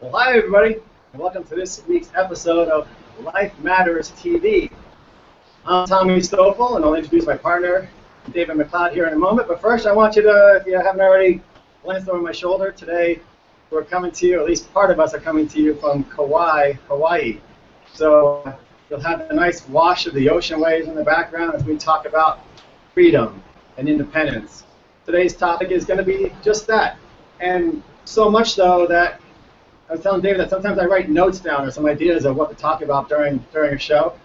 Well, hi everybody, and welcome to this week's episode of Life Matters TV. I'm Tommy Stoffel, and I'll introduce my partner, David McLeod, here in a moment. But first, I want you to, if you haven't already glanced over my shoulder, today we're coming to you, or at least part of us are coming to you from Kauai, Hawaii. So you'll have a nice wash of the ocean waves in the background as we talk about freedom and independence. Today's topic is going to be just that, and so much so that I was telling David that sometimes I write notes down or some ideas of what to talk about during a show.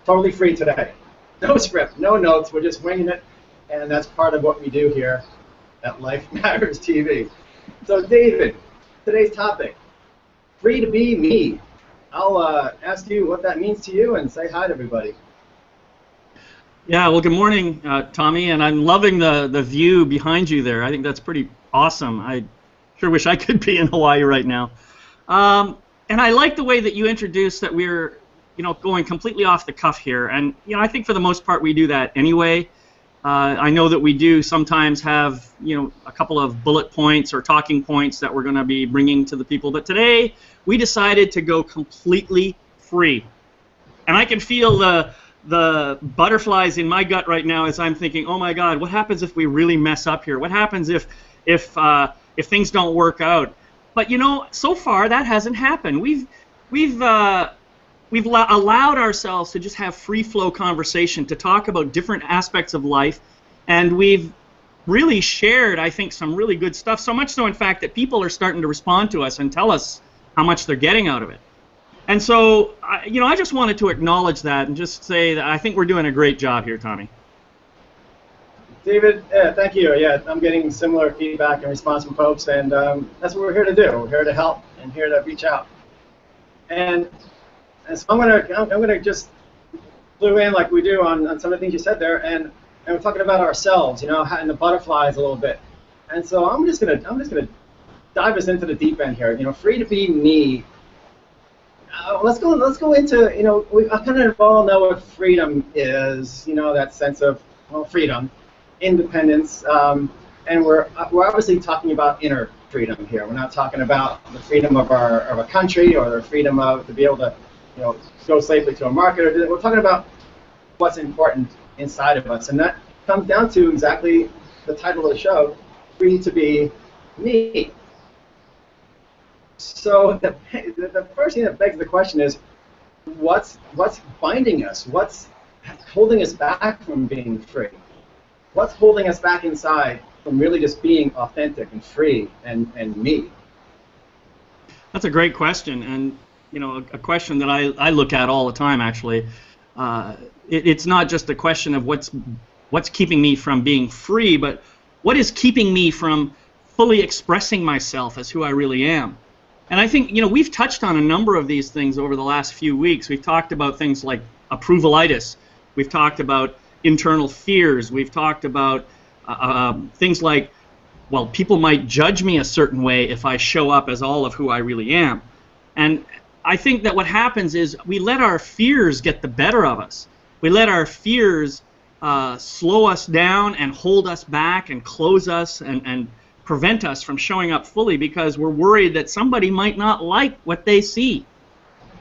Totally free today. No script, no notes, we're just winging it, and that's part of what we do here at Life Matters TV. So David, today's topic, free to be me. I'll ask you what that means to you and say hi to everybody. Yeah, well, good morning, Tommy, and I'm loving the view behind you there. I think that's pretty awesome. I sure wish I could be in Hawaii right now. And I like the way that you introduced that we're, going completely off the cuff here. And, I think for the most part we do that anyway. I know that we do sometimes have, a couple of bullet points or talking points that we're going to be bringing to the people. But today we decided to go completely free. And I can feel the butterflies in my gut right now as I'm thinking, oh my God, what happens if we really mess up here? What happens if things don't work out? But so far that hasn't happened. We've allowed ourselves to just have free flow conversation, to talk about different aspects of life, and we've really shared, I think, some really good stuff. So much so, in fact, that people are starting to respond to us and tell us how much they're getting out of it. And so, I just wanted to acknowledge that and just say that I think we're doing a great job here, Tommy. David, thank you. Yeah, I'm getting similar feedback and response from folks, and that's what we're here to do. We're here to help and here to reach out. And so I'm gonna just clue in like we do on some of the things you said there, and we're talking about ourselves, and the butterflies a little bit. And so I'm just gonna dive us into the deep end here. Free to be me. Let's go into we kind of all know what freedom is. That sense of freedom, independence, and we're obviously talking about inner freedom here. We're not talking about the freedom of a country or the freedom to be able to go safely to a market. We're talking about what's important inside of us, and that comes down to exactly the title of the show, free to be me. So the first thing that begs the question is, what's binding us? What's holding us back from being free? What's holding us back inside from really just being authentic and free and me? That's a great question, and a question that I look at all the time, actually. It's not just a question of what's keeping me from being free, but what is keeping me from fully expressing myself as who I really am. And I think, we've touched on a number of these things over the last few weeks. We've talked about things like approvalitis. We've talked about internal fears. We've talked about things like, well, people might judge me a certain way if I show up as all of who I really am. And I think that what happens is we let our fears get the better of us. We let our fears slow us down and hold us back and close us and prevent us from showing up fully because we're worried that somebody might not like what they see.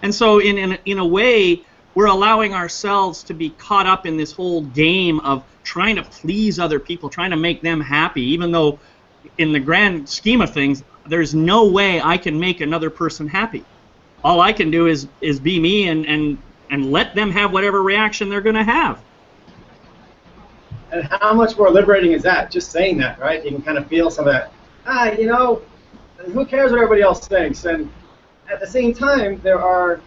And so in a way, we're allowing ourselves to be caught up in this whole game of trying to please other people, trying to make them happy, even though in the grand scheme of things, there's no way I can make another person happy. All I can do is be me and let them have whatever reaction they're going to have. And how much more liberating is that? Just saying that, right? You can kind of feel some of that. Who cares what everybody else thinks? And at the same time, there are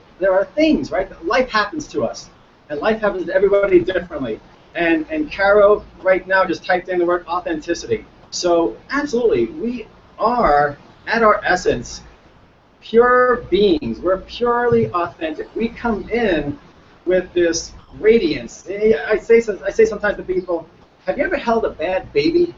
things, right? Life happens to us, and life happens to everybody differently. And Caro right now just typed in the word authenticity. So absolutely, we are at our essence pure beings. We're purely authentic. We come in with this radiance. I say sometimes to people, have you ever held a bad baby?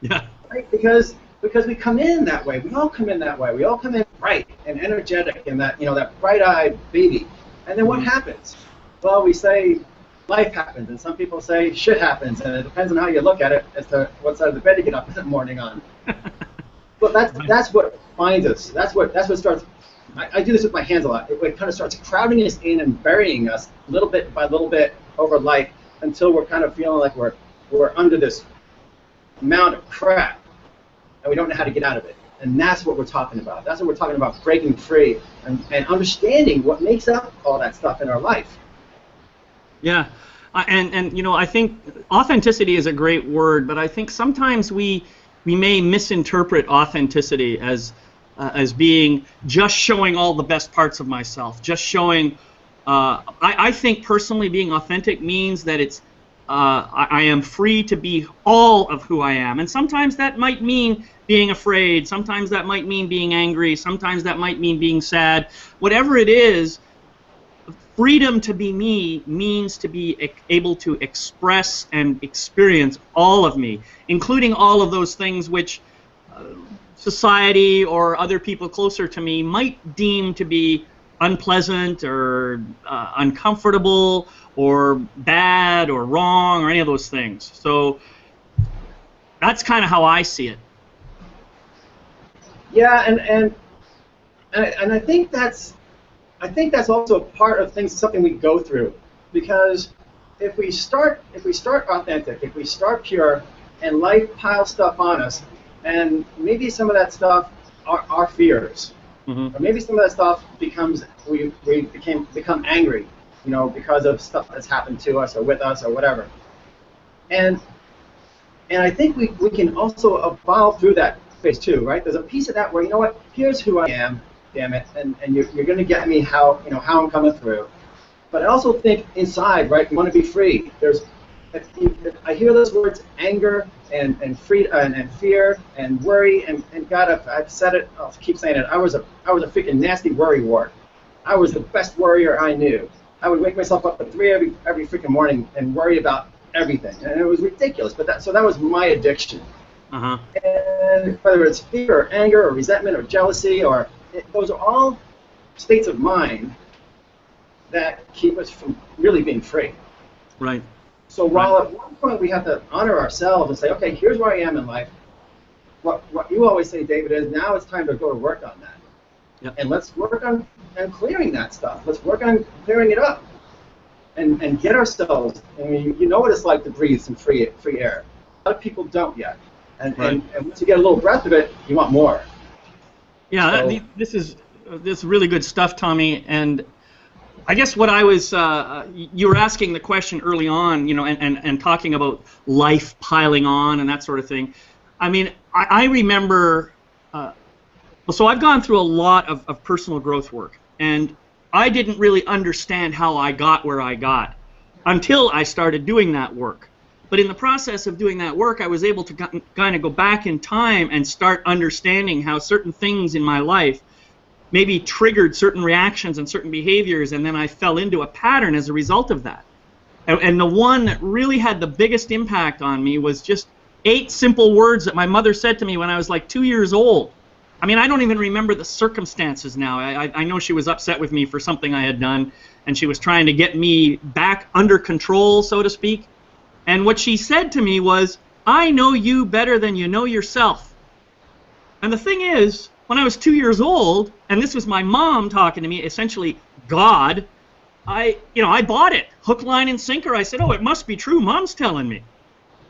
Yeah. Right? Because we come in that way. We all come in that way. We all come in bright and energetic and that bright-eyed baby. And then what happens? Well, we say life happens, and some people say shit happens, and it depends on how you look at it as to what side of the bed you get up in the morning on. But that's what finds us. That's what starts. I do this with my hands a lot. It kind of starts crowding us in and burying us little bit by little bit over life until we're kind of feeling like we're under this amount of crap and we don't know how to get out of it. And that's what we're talking about. That's what we're talking about, breaking free and understanding what makes up all that stuff in our life. Yeah, and you know, I think authenticity is a great word, but I think sometimes we may misinterpret authenticity as being just showing all the best parts of myself, just showing. I think personally, being authentic means that it's I am free to be all of who I am, and sometimes that might mean being afraid. Sometimes that might mean being angry. Sometimes that might mean being sad. Whatever it is. Freedom to be me means to be able to express and experience all of me, including all of those things which society or other people closer to me might deem to be unpleasant or uncomfortable or bad or wrong or any of those things. So that's kind of how I see it. Yeah, and I think that's also part of something we go through, because if we start authentic, if we start pure, and life piles stuff on us, and maybe some of that stuff are our fears, or maybe some of that stuff becomes we become angry, you know, because of stuff that's happened to us or with us or whatever, and I think we can also evolve through that phase too, right? There's a piece of that where, you know what, here's who I am. Damn it, and you're going to get me how I'm coming through. But I also think inside, right, you want to be free. If I hear those words, anger and fear and worry, and God, I've said it, I'll keep saying it. I was a freaking nasty worry wart. I was the best worrier I knew. I would wake myself up at 3 every freaking morning and worry about everything, and it was ridiculous. But that was my addiction. And whether it's fear or anger or resentment or jealousy or those are all states of mind that keep us from really being free. Right. So while at one point we have to honor ourselves and say, okay, here's where I am in life. What you always say, David, is now it's time to go to work on that. Yep. And let's work on clearing that stuff. Let's work on clearing it up and get ourselves. I mean, you know what it's like to breathe some free air. A lot of people don't yet. And once you get a little breath of it, you want more. Yeah, so, this is really good stuff, Tommy. And I guess what I was, you were asking the question early on, you know, and talking about life piling on and that sort of thing. I mean, I remember, so I've gone through a lot of personal growth work, and I didn't really understand how I got where I got until I started doing that work. But in the process of doing that work, I was able to kind of go back in time and start understanding how certain things in my life maybe triggered certain reactions and certain behaviors, and then I fell into a pattern as a result of that. And the one that really had the biggest impact on me was just 8 simple words that my mother said to me when I was like 2 years old. I mean, I don't even remember the circumstances now. I know she was upset with me for something I had done, and she was trying to get me back under control, so to speak. And what she said to me was, I know you better than you know yourself. And the thing is, when I was 2 years old, and this was my mom talking to me, essentially God, I bought it. Hook, line, and sinker. I said, oh, it must be true. Mom's telling me.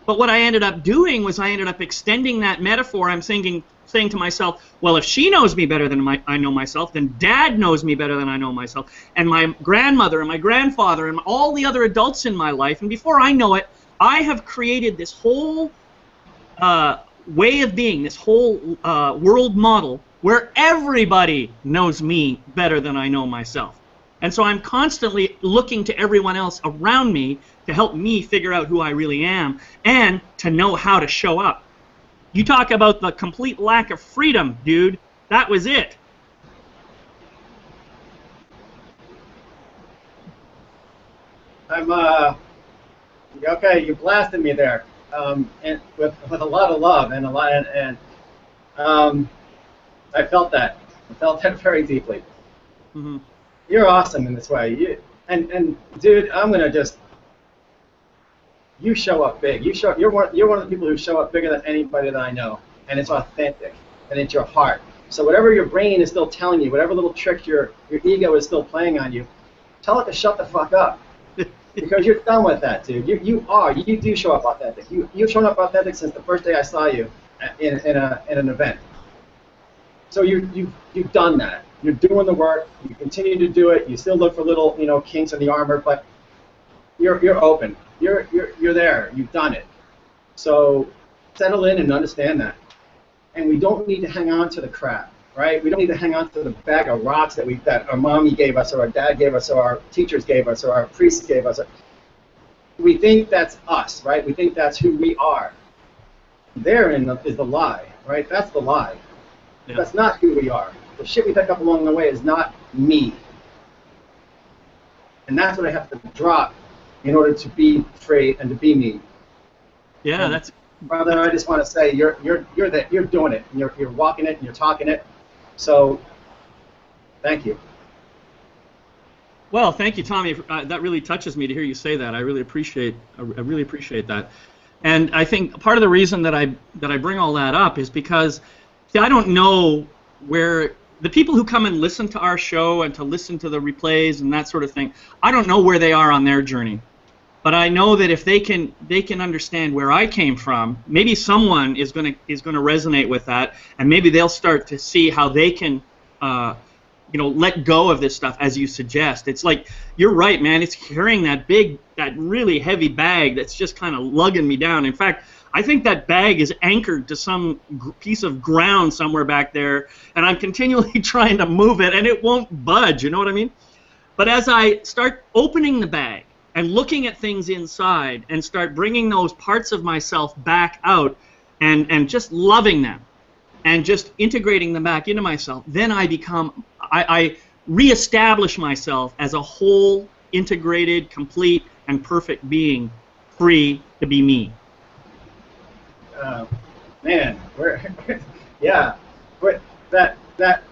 But what I ended up doing was I ended up extending that metaphor. I'm saying to myself, well, if she knows me better than I know myself, then Dad knows me better than I know myself, and my grandmother and my grandfather and all the other adults in my life. And before I know it, I have created this whole way of being, this whole world model where everybody knows me better than I know myself. And so I'm constantly looking to everyone else around me to help me figure out who I really am and to know how to show up. You talk about the complete lack of freedom, dude. That was it. I'm okay. You blasted me there, and with a lot of love and I felt that. I felt that very deeply. Mm-hmm. You're awesome in this way. And dude, I'm gonna just. You show up big. You're one of the people who show up bigger than anybody that I know, and it's authentic. and it's your heart. So whatever your brain is still telling you, whatever little tricks your ego is still playing on you, tell it to shut the fuck up. Because you're done with that, dude. You do show up authentic. You've shown up authentic since the first day I saw you in an event. So you've done that. You're doing the work. You continue to do it. You still look for little kinks in the armor, but you're open. You're there. You've done it. So settle in and understand that. And we don't need to hang on to the crap, right? We don't need to hang on to the bag of rocks that our mommy gave us, or our dad gave us, or our teachers gave us, or our priests gave us. We think that's us, right? We think that's who we are. Therein is the lie, right? That's the lie. Yeah. That's not who we are. The shit we pick up along the way is not me. And that's what I have to drop in order to be free and to be me. Yeah, and that's. Brother, I just want to say you're doing it. And you're walking it and you're talking it. So, thank you. Well, thank you, Tommy. That really touches me to hear you say that. I really appreciate that. And I think part of the reason that I bring all that up is because, see, I don't know where the people who come and listen to our show and to listen to the replays and that sort of thing, I don't know where they are on their journey. But I know that if they can understand where I came from, maybe someone is going to resonate with that, and maybe they'll start to see how they can, let go of this stuff as you suggest. It's like, you're right, man. It's carrying that really heavy bag that's just kind of lugging me down. In fact, I think that bag is anchored to some piece of ground somewhere back there, and I'm continually trying to move it, and it won't budge. You know what I mean? But as I start opening the bag and looking at things inside and start bringing those parts of myself back out and just loving them and just integrating them back into myself, then I reestablish myself as a whole, integrated, complete, and perfect being, free to be me. Man, that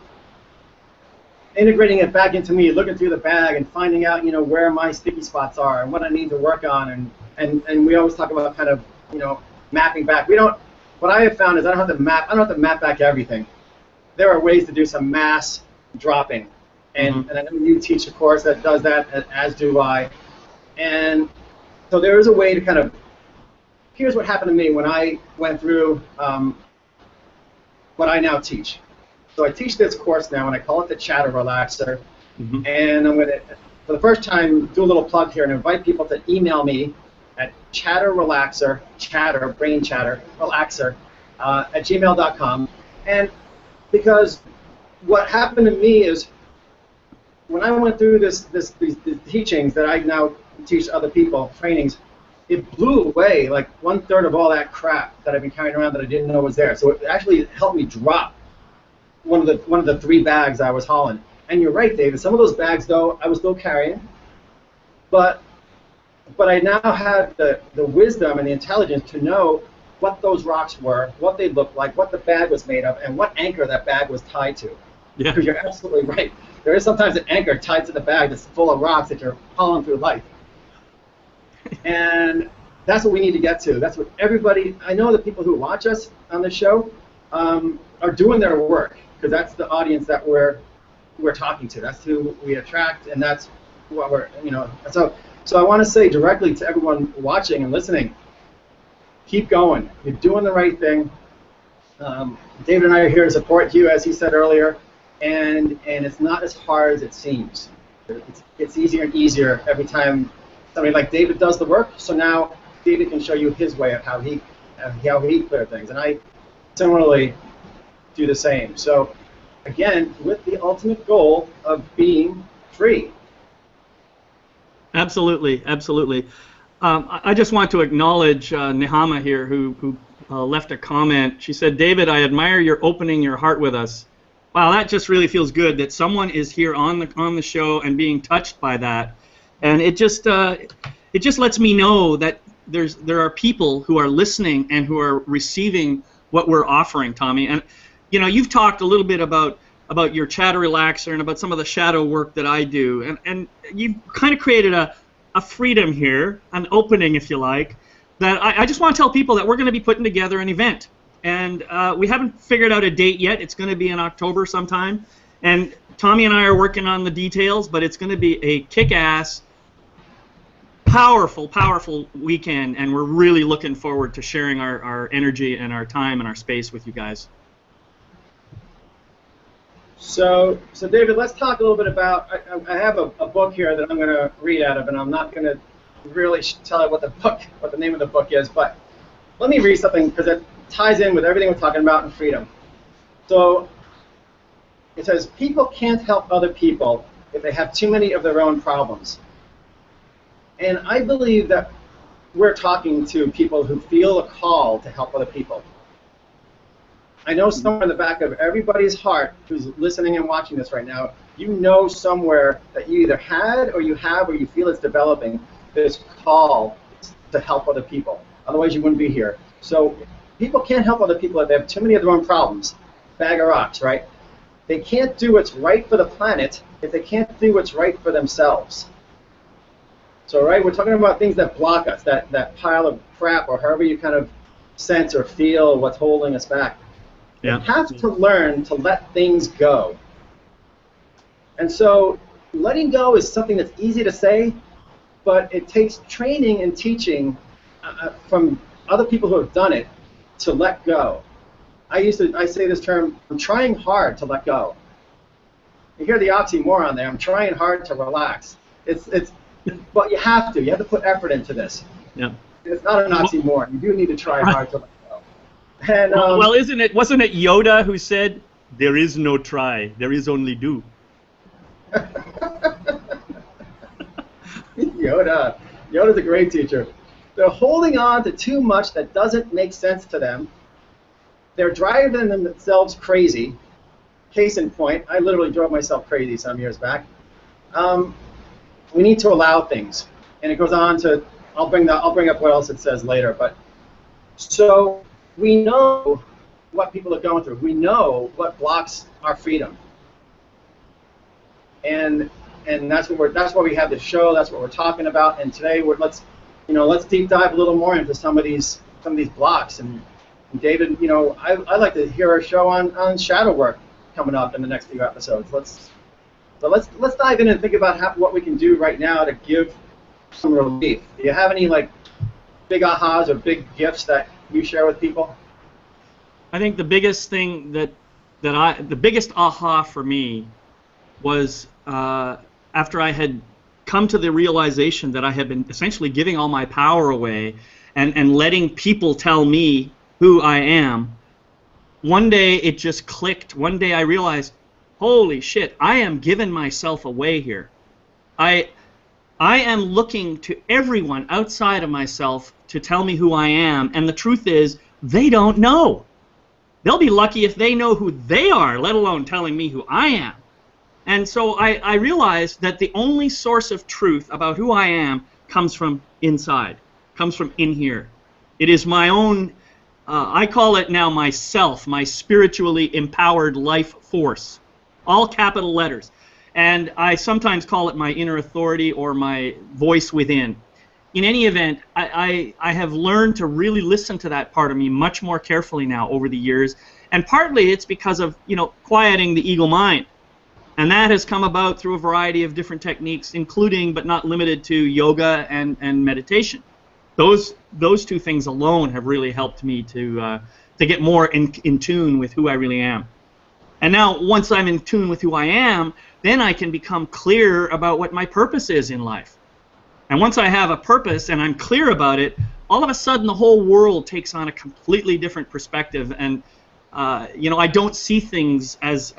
integrating it back into me, looking through the bag and finding out, where my sticky spots are and what I need to work on, and we always talk about kind of, mapping back. What I have found is I don't have to map back everything. There are ways to do some mass dropping, and I know you teach a course that does that, as do I, and so there is a way to kind of, here's what happened to me when I went through what I now teach. So I teach this course now, and I call it the Chatter Relaxer. And I'm going to, for the first time, do a little plug here and invite people to email me at chatterrelaxer, brain chatter, relaxer, at gmail.com. And because what happened to me is, when I went through these teachings that I now teach other people, trainings, it blew away like 1/3 of all that crap that I've been carrying around that I didn't know was there. So it actually helped me drop one of the 3 bags I was hauling. And you're right, David. Some of those bags, though, I was still carrying, but I now had the wisdom and the intelligence to know what those rocks were, what they looked like, what the bag was made of, and what anchor that bag was tied to. Yeah. Because you're absolutely right. There is sometimes an anchor tied to the bag that's full of rocks that you're hauling through life. And that's what we need to get to. That's what everybody, I know the people who watch us on this show are doing their work, because that's the audience that we're talking to. That's who we attract, and that's what we're, So I want to say directly to everyone watching and listening, keep going. You're doing the right thing. David and I are here to support you, as he said earlier, and it's not as hard as it seems. It's easier and easier every time somebody like David does the work. So now David can show you his way of how he cleared things, and I similarly do the same. So again, with the ultimate goal of being free. Absolutely, absolutely. I just want to acknowledge Nehama here, who left a comment. She said, "David, I admire your opening your heart with us." Wow, that just really feels good that someone is here on the show and being touched by that, and it just lets me know that there are people who are listening and who are receiving what we're offering, Tommy. And you've talked a little bit about your chatter relaxer and about some of the shadow work that I do, and you've kind of created a freedom here, an opening, if you like, that I just want to tell people that we're going to be putting together an event. and we haven't figured out a date yet. It's going to be in October sometime, and Tommy and I are working on the details, but it's going to be a kick-ass, powerful weekend, and we're really looking forward to sharing our energy and our time and our space with you guys. So David, let's talk a little bit about, I have a book here that I'm going to read out of, and I'm not going to really tell you what the name of the book is, but let me read something because it ties in with everything we're talking about in freedom. So it says, people can't help other people if they have too many of their own problems. And I believe that we're talking to people who feel a call to help other people. I know somewhere in the back of everybody's heart who's listening and watching this right now, you know somewhere that you either had or you have or you feel it's developing this call to help other people. Otherwise you wouldn't be here. So people can't help other people if they have too many of their own problems. Bag of rocks, right? They can't do what's right for the planet if they can't do what's right for themselves. So, right, we're talking about things that block us, that pile of crap, or however you kind of sense or feel what's holding us back. Yeah. You have to learn to let things go. And so letting go is something that's easy to say, but it takes training and teaching from other people who have done it to let go. I say this term, I'm trying hard to let go. You hear the oxymoron there, I'm trying hard to relax. But you have to put effort into this. Yeah. It's not an oxymoron. You do need to try hard to let go. And, well, wasn't it Yoda who said, "There is no try, there is only do"? Yoda's a great teacher. They're holding on to too much that doesn't make sense to them. They're driving themselves crazy. Case in point, I literally drove myself crazy some years back. We need to allow things, and it goes on to. I'll bring up what else it says later. But so we know what people are going through. We know what blocks our freedom, and that's why we have this show. That's what we're talking about. And today let's deep dive a little more into some of these blocks. And David, I'd like to hear our show on shadow work coming up in the next few episodes. Let's dive in and think about what we can do right now to give some relief. Do you have any big ahas or big gifts that you share with people? I think the biggest thing the biggest aha for me was after I had come to the realization that I had been essentially giving all my power away and letting people tell me who I am. One day it just clicked. One day I realized, holy shit, I am giving myself away here. I am looking to everyone outside of myself to tell me who I am, and the truth is, they don't know. They'll be lucky if they know who they are, let alone telling me who I am. And so I realized that the only source of truth about who I am comes from inside, comes from in here. It is my own, I call it now myself, my spiritually empowered life force. All capital letters. And I sometimes call it my inner authority or my voice within. In any event, I have learned to really listen to that part of me much more carefully now over the years. And partly it's because of, quieting the ego mind. And that has come about through a variety of different techniques, including but not limited to yoga and meditation. Those two things alone have really helped me to get more in tune with who I really am. And now, once I'm in tune with who I am, then I can become clear about what my purpose is in life. And once I have a purpose and I'm clear about it, all of a sudden the whole world takes on a completely different perspective. And I don't see things as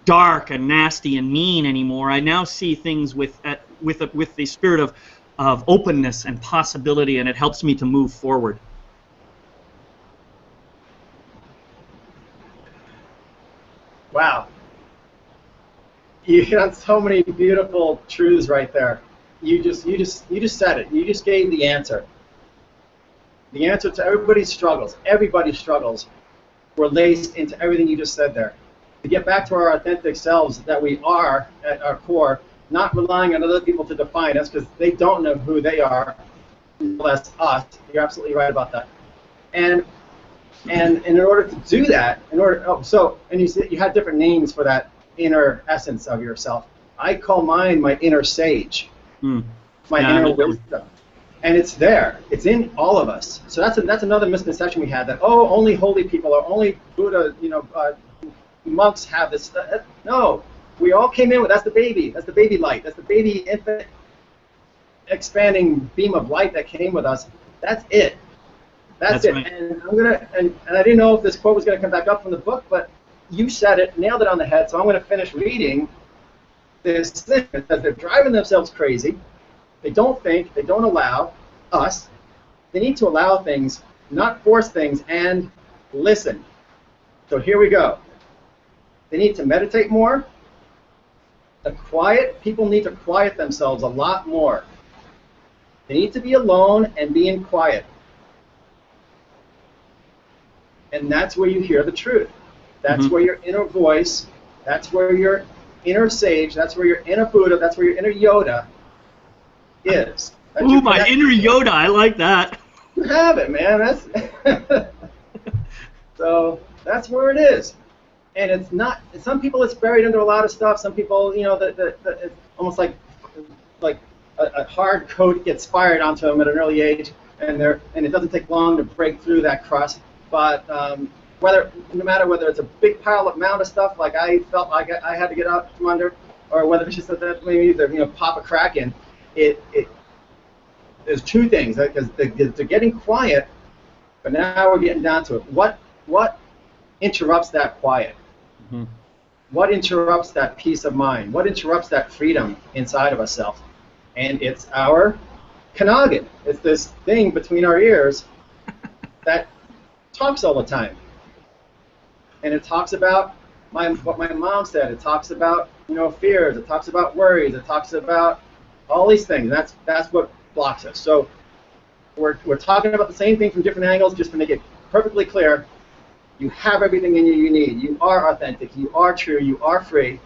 dark and nasty and mean anymore. I now see things with the spirit of openness and possibility, and it helps me to move forward. Wow. You hit on so many beautiful truths right there. You just said it. You just gave the answer. The answer to everybody's struggles. Everybody's struggles were laced into everything you just said there. To get back to our authentic selves that we are at our core, not relying on other people to define us because they don't know who they are, unless us. You're absolutely right about that. And And in order to do that, and you had different names for that inner essence of yourself. I call mine my inner sage, my inner wisdom. And it's there. It's in all of us. So that's another misconception we had, that, oh, only holy people or only Buddha, monks have this. No, we all came in with, that's the baby. That's the baby light. That's the baby infinite expanding beam of light that came with us. That's it. That's it. Right. And I didn't know if this quote was going to come back up from the book, but you said it, nailed it on the head. So I'm going to finish reading this thing, because they're driving themselves crazy. They don't think, they don't allow us. They need to allow things, not force things, and listen. So here we go. They need to meditate more. People need to quiet themselves a lot more. They need to be alone and be in quiet. And that's where you hear the truth. That's where your inner voice, that's where your inner sage, that's where your inner Buddha, that's where your inner Yoda is. Ooh, my inner Yoda, I like that. You have it, man. That's so that's where it is. And it's not, some people it's buried under a lot of stuff. Some people, it's almost like a hard coat gets fired onto them at an early age, and it doesn't take long to break through that crust. But no matter whether it's a big amount of stuff like I felt like I had to get out from under, or whether it's just that maybe pop a crack in, there's two things, because they're getting quiet, but now we're getting down to it. What interrupts that quiet? What interrupts that peace of mind? What interrupts that freedom inside of ourselves? And it's our Kanagin. It's this thing between our ears that talks all the time. And it talks about what my mom said. It talks about fears. It talks about worries. It talks about all these things. That's what blocks us. So we're talking about the same thing from different angles, just to make it perfectly clear. You have everything in you need. You are authentic. You are true. You are free.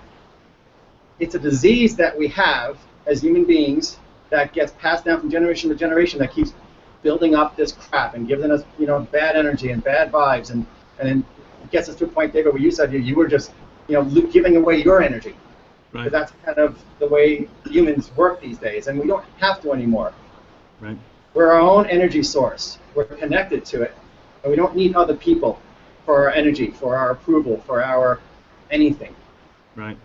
It's a disease that we have as human beings that gets passed down from generation to generation, that keeps building up this crap and giving us bad energy and bad vibes, and then gets us to a point, David, where you said you were just giving away your energy. Right. But that's kind of the way humans work these days, and we don't have to anymore. Right. We're our own energy source. We're connected to it, and we don't need other people for our energy, for our approval, for our anything. Right.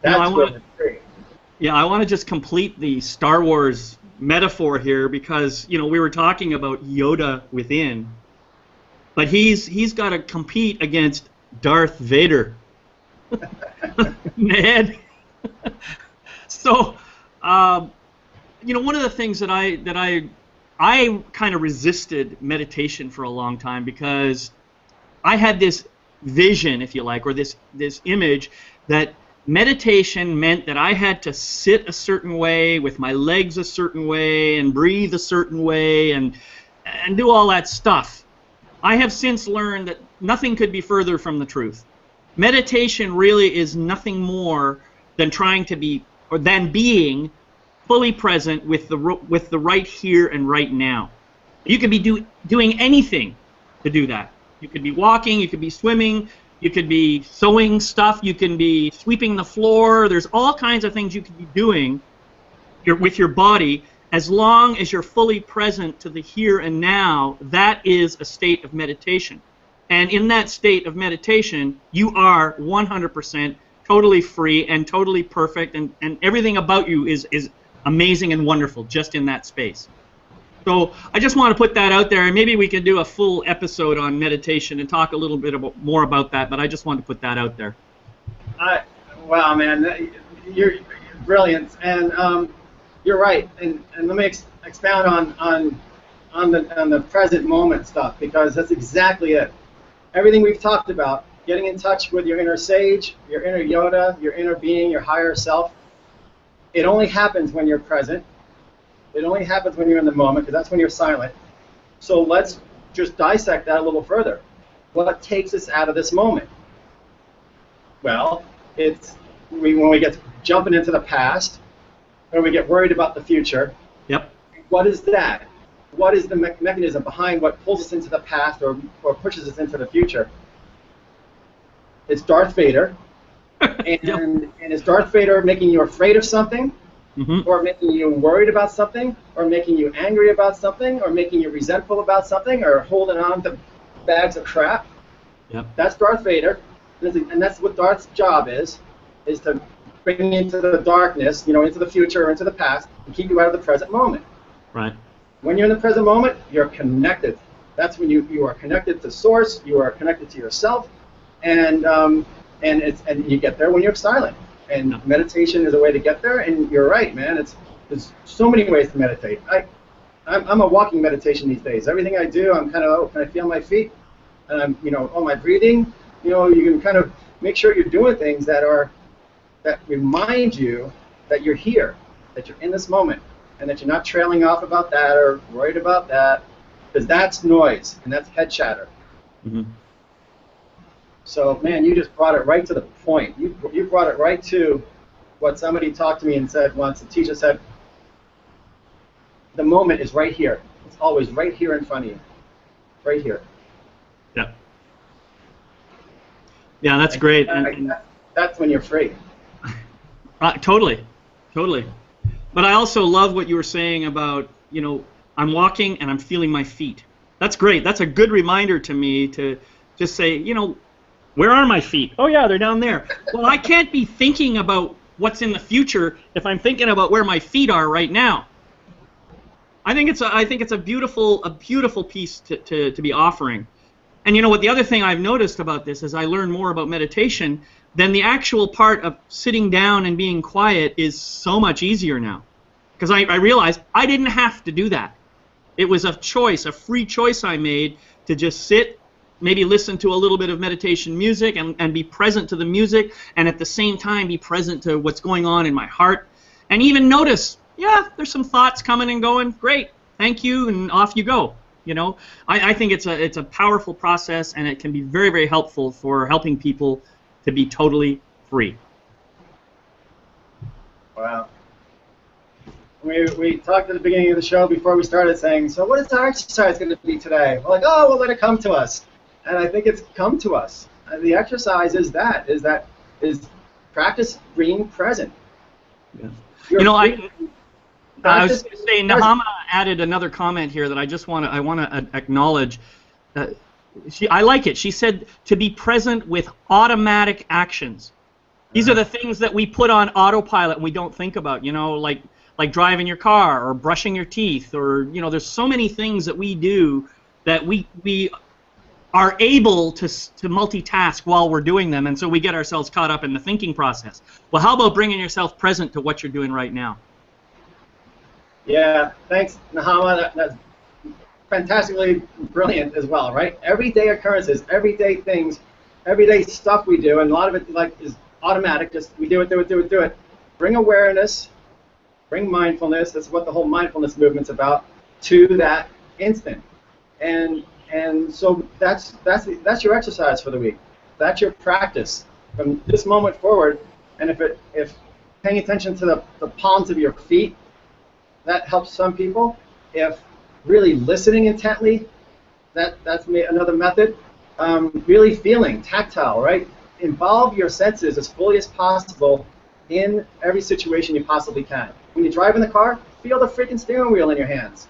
That's where we're free. Yeah, I want to just complete the Star Wars metaphor here, because we were talking about Yoda within, but he's got to compete against Darth Vader. Man. So, one of the things that I kind of resisted meditation for a long time, because I had this vision, if you like, or this image that meditation meant that I had to sit a certain way, with my legs a certain way, and breathe a certain way, and do all that stuff. I have since learned that nothing could be further from the truth. Meditation really is nothing more than being fully present with the right here and right now. You could be doing anything to do that. You could be walking, you could be swimming, you could be sewing stuff, you can be sweeping the floor. There's all kinds of things you could be doing with your body. As long as you're fully present to the here and now, that is a state of meditation. And in that state of meditation, you are 100% totally free and totally perfect, and everything about you is amazing and wonderful just in that space. So I just want to put that out there, and maybe we can do a full episode on meditation and talk a little bit more about that, but I just want to put that out there. Wow, man, you're brilliant, and you're right. And let me expound on the present moment stuff, because that's exactly it. Everything we've talked about, getting in touch with your inner sage, your inner Yoda, your inner being, your higher self, it only happens when you're present. It only happens when you're in the moment, because that's when you're silent. So let's just dissect that a little further. What takes us out of this moment? Well, it's when we get jumping into the past, or we get worried about the future. Yep. What is that? what is the mechanism behind what pulls us into the past or pushes us into the future? It's Darth Vader. And is Darth Vader making you afraid of something, or making you worried about something, or making you angry about something, or making you resentful about something, or holding on to bags of crap? Yep. That's Darth Vader, and that's what Darth's job is to bring you into the darkness, into the future or into the past, and keep you out of the present moment. Right. When you're in the present moment, you're connected. That's when you are connected to Source. You are connected to yourself, and you get there when you're silent. And meditation is a way to get there. And you're right, man. There's so many ways to meditate. I'm a walking meditation these days. Everything I do, I'm kind of, can I feel my feet? And I'm, my breathing. You can kind of make sure you're doing things that remind you that you're here, that you're in this moment, and that you're not trailing off about that or worried about that, because that's noise and that's head chatter. So, man, you just brought it right to the point. You brought it right to what somebody talked to me and said once. A teacher said, the moment is right here. It's always right here in front of you. Right here. Yeah. Yeah, that's great. That's when you're free. Totally. But I also love what you were saying about, I'm walking and I'm feeling my feet. That's great. That's a good reminder to me to just say, where are my feet? Oh, yeah, they're down there. Well, I can't be thinking about what's in the future if I'm thinking about where my feet are right now. I think it's a beautiful piece to be offering. And what the other thing I've noticed about this as I learn more about meditation, then the actual part of sitting down and being quiet is so much easier now. Because I realized I didn't have to do that. It was a choice, a free choice I made to just sit, maybe listen to a little bit of meditation music and be present to the music, and at the same time be present to what's going on in my heart, and even notice, there's some thoughts coming and going. Great, thank you, and off you go. I think it's a powerful process, and it can be very, very helpful for helping people to be totally free. Wow. We talked at the beginning of the show before we started saying, so what is our exercise going to be today? We're like, we'll let it come to us. And I think it's come to us. The exercise is practice being present. Yeah. I was going to say, Nahama added another comment here that I want to acknowledge. I like it. She said to be present with automatic actions. These are the things that we put on autopilot and we don't think about. Like driving your car or brushing your teeth, or there's so many things that we do that we are able to multitask while we're doing them, and so we get ourselves caught up in the thinking process. Well, how about bringing yourself present to what you're doing right now? Yeah, thanks, Nahama. That's fantastically brilliant as well, right? Everyday occurrences, everyday things, everyday stuff we do, and a lot of it is automatic. Just we do it. Bring awareness, bring mindfulness. That's what the whole mindfulness movement's about. To that instant, and so that's your exercise for the week. That's your practice from this moment forward. And if paying attention to the palms of your feet, that helps some people. If really listening intently, that's another method. Really feeling, tactile, right? Involve your senses as fully as possible in every situation you possibly can. When you drive in the car, feel the freaking steering wheel in your hands.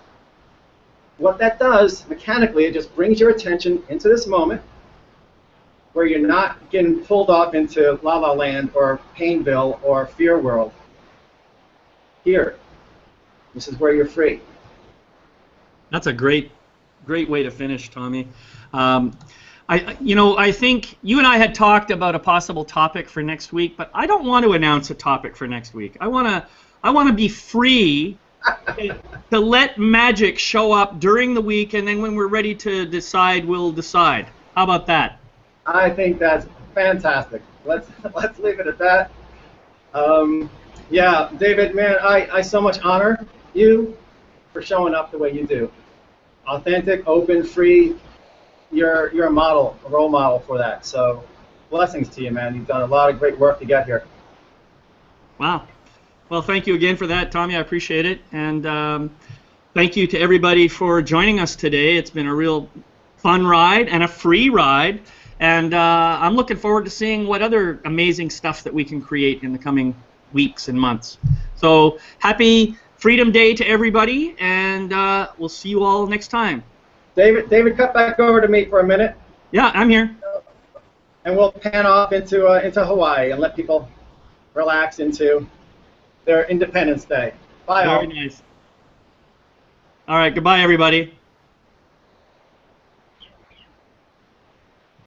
What that does, mechanically, it just brings your attention into this moment where you're not getting pulled off into La La Land or Painville or Fear World. Here. This is where you're free. That's a great way to finish, Tommy. I think you and I had talked about a possible topic for next week, but I don't want to announce a topic for next week. I want to be free to let magic show up during the week, and then when we're ready to decide, we'll decide. How about that? I think that's fantastic. Let's leave it at that. Yeah, David, man, I so much honor you for showing up the way you do. Authentic, open, free. You're a model, a role model for that. So blessings to you, man. You've done a lot of great work to get here. Wow. Well, thank you again for that, Tommy. I appreciate it. And Thank you to everybody for joining us today. It's been a real fun ride and a free ride, and I'm looking forward to seeing what other amazing stuff that we can create in the coming weeks and months. So happy Freedom Day to everybody, and we'll see you all next time. David, cut back over to me for a minute. Yeah, I'm here. And we'll pan off into Hawaii and let people relax into their Independence Day. Bye all. Very nice. All right, goodbye, everybody.